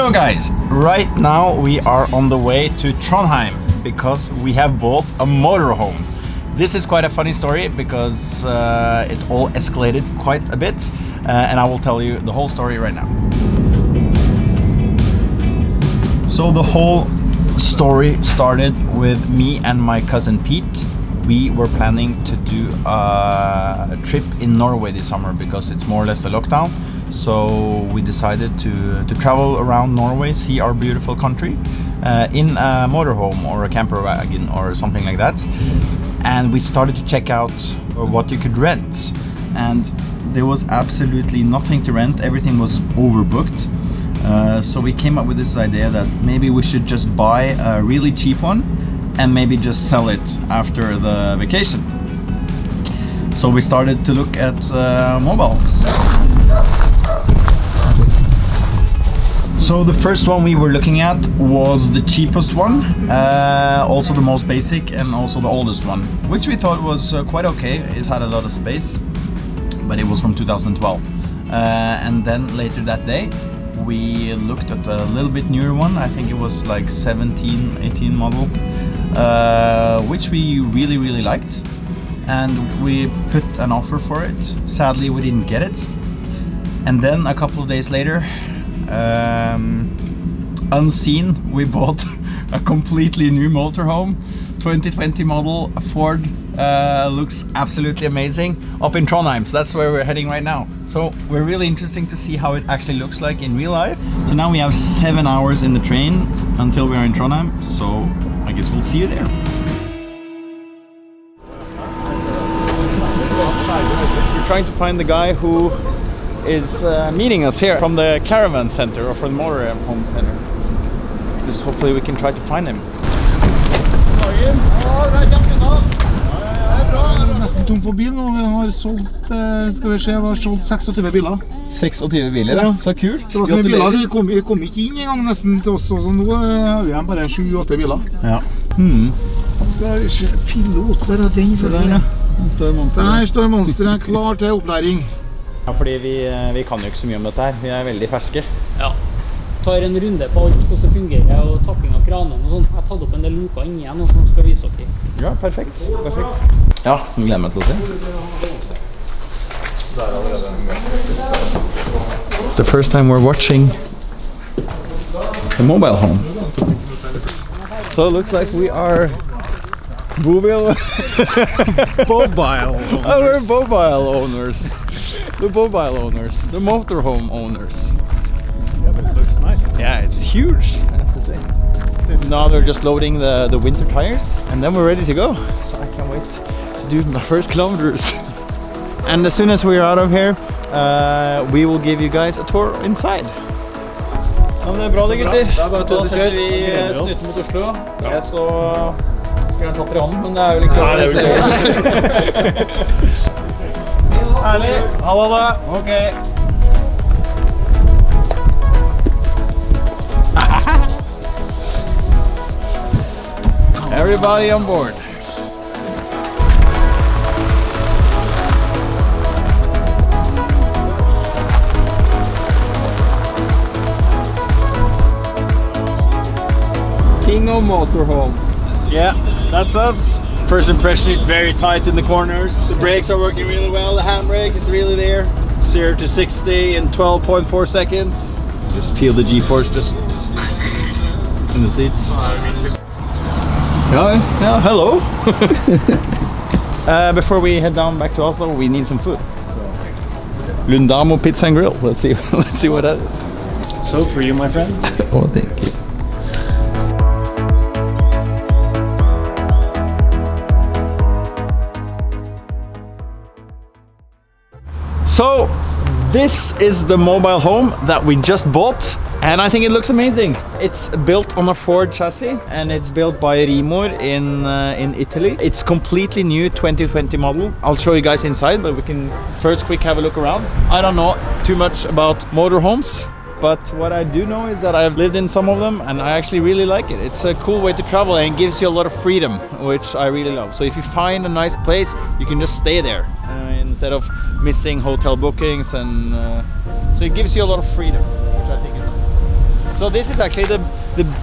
So guys, right now we are on the way to Trondheim because we have bought a motorhome. This is quite a funny story because it all escalated quite a bit and I will tell you the whole story right now. So the whole story started with me and my cousin Pete. We were planning to do a trip in Norway this summer because it's more or less a lockdown. So we decided to travel around Norway, see our beautiful country in a motorhome or a camper wagon or something like that. And we started to check out what you could rent. And there was absolutely nothing to rent, everything was overbooked. So we came up with this idea that maybe we should just buy a really cheap one and maybe just sell it after the vacation. So we started to look at mobile homes. So the first one we were looking at was the cheapest one, also the most basic and also the oldest one, which we thought was quite okay. It had a lot of space, but it was from 2012. And then later that day we looked at a little bit newer one. I think it was like 17, 18 model, which we really liked, and we put an offer for it. Sadly we didn't get it, and then a couple of days later, unseen, we bought a completely new motorhome, 2020 model, a Ford, looks absolutely amazing, up in Trondheim. So that's where we're heading right now. So we're really interesting to see how it actually looks like in real life. So now we have 7 hours in the train until we are in Trondheim, so I guess we'll see you there. We're trying to find the guy who is meeting us here from the caravan center or from the motorhome center. Just hopefully we can try to find him. Nesten tom for bil, og vi har solgt, skal vi se, vi har solgt 26 biler. 26 biler, ja. Så kult. Det var så mye biler, de kom ikke inn en gang nesten til oss, så nå har vi bare 7-8 biler. Ja. Skal vi se, pilot, der er den for der, ja. Der står monsteret klar til opplæring. Ja, fordi vi kan jo ikke så mye om dette her, vi er veldig ferske. Ja. Tar en runde på alt, hvordan det fungerer, og tapping av kranen og sånt. Jeg har tatt opp en del luker inn igjen, og som skal vise dere. Ja, perfekt. Ja, jeg gleder meg til å se. It's the first time we're watching the mobile home. So it looks like we are mobile owners. Oh, we're mobile owners. The mobile owners, the motorhome owners. Yeah, but it looks nice. Yeah, it's huge, I have to say. Now they're just loading the winter tires and then we're ready to go. So I can't wait to do my first kilometers. And as soon as we're out of here, we will give you guys a tour inside. Ja, men det bra det, gutter. Det bare Da setter vi snutten mot Oslo. Ja, så skulle jeg tatt i hånden, men det er jo ikke Nei, det er jo ikke Herlig. Ha det. Ok. Everybody on board. King of motorhomes. Yeah, that's us. First impression, it's very tight in the corners. The brakes are working really well. The handbrake is really there. 0 to 60 in 12.4 seconds. Just feel the G-force just in the seats. Yeah, hello. Before we head down back to Oslo, we need some food. Lundamo Pizza and Grill. Let's see what that is. So for you, my friend. Oh, thank you. So this is the mobile home that we just bought, and I think it looks amazing. It's built on a Ford chassis and it's built by Rimor in Italy. It's completely new 2020 model. I'll show you guys inside, but we can first quick have a look around. I don't know too much about motorhomes, but what I do know is that I've lived in some of them and I actually really like it. It's a cool way to travel and it gives you a lot of freedom, which I really love. So if you find a nice place, you can just stay there instead of missing hotel bookings, and so it gives you a lot of freedom, which I think is nice. So this is actually the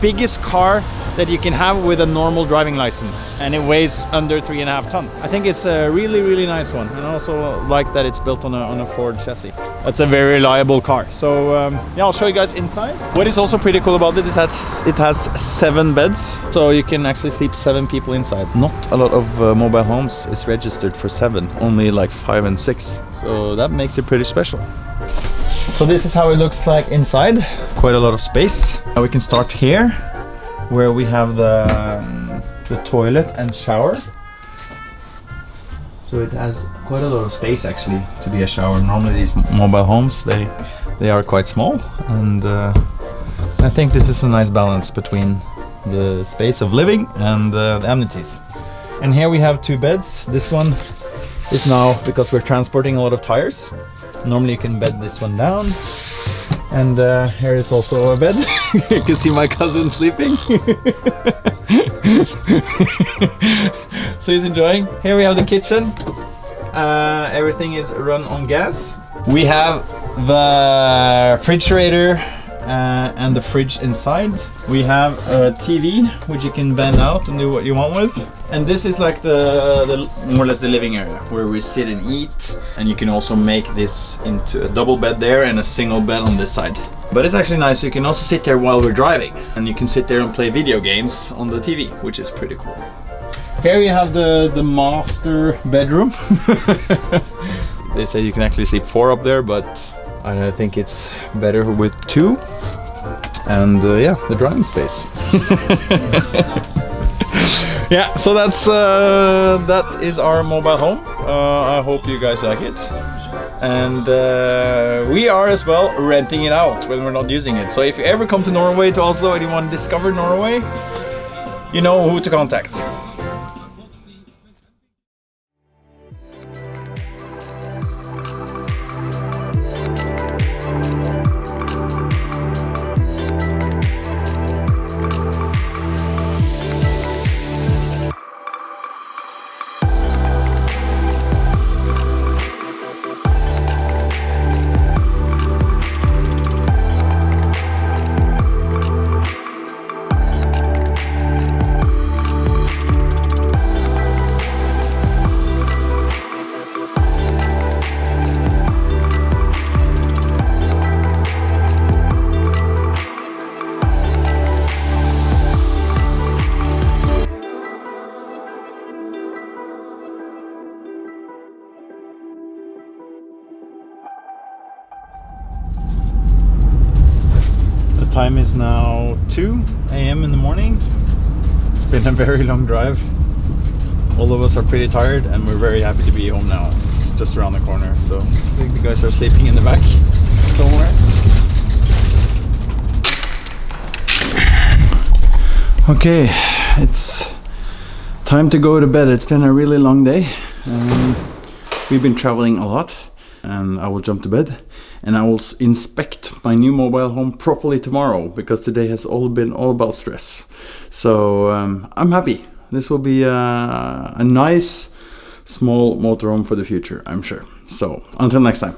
biggest car that you can have with a normal driving license, and it weighs under 3.5 tons. I think it's a really nice one, and I also like that it's built on a Ford chassis. That's a very reliable car. So yeah, I'll show you guys inside. What is also pretty cool about it is that it has 7 beds, so you can actually sleep 7 people inside. Not a lot of mobile homes is registered for 7, only like 5 and 6. So that makes it pretty special. So this is how it looks like inside. Quite a lot of space. Now we can start here, where we have the toilet and shower. So it has quite a lot of space actually to be a shower. Normally these mobile homes, they are quite small, and I think this is a nice balance between the space of living and the amenities. And here we have 2 beds. This one is now, because we're transporting a lot of tires, normally you can bed this one down. And here is also a bed. You can see my cousin sleeping. So he's enjoying. Here we have the kitchen. Everything is run on gas. We have the refrigerator and the fridge inside. We have a TV which you can bend out and do what you want with. And this is like the more or less the living area where we sit and eat. And you can also make this into a double bed there and a single bed on this side. But it's actually nice. You can also sit there while we're driving, and you can sit there and play video games on the TV, which is pretty cool. Here you have the master bedroom. They say you can actually sleep 4 up there, but I think it's better with 2. And yeah, the driving space. Yeah, so that is our mobile home. I hope you guys like it. And we are as well renting it out when we're not using it. So if you ever come to Norway, to Oslo, and you want to discover Norway, you know who to contact. Time is now 2 a.m. in the morning. It's been a very long drive. All of us are pretty tired, and we're very happy to be home now. It's just around the corner, so I think the guys are sleeping in the back somewhere. Okay, it's time to go to bed. It's been a really long day. We've been traveling a lot, and I will jump to bed. And I will inspect my new mobile home properly tomorrow, because today has been all about stress. So I'm happy. This will be a nice small motorhome for the future, I'm sure. So until next time.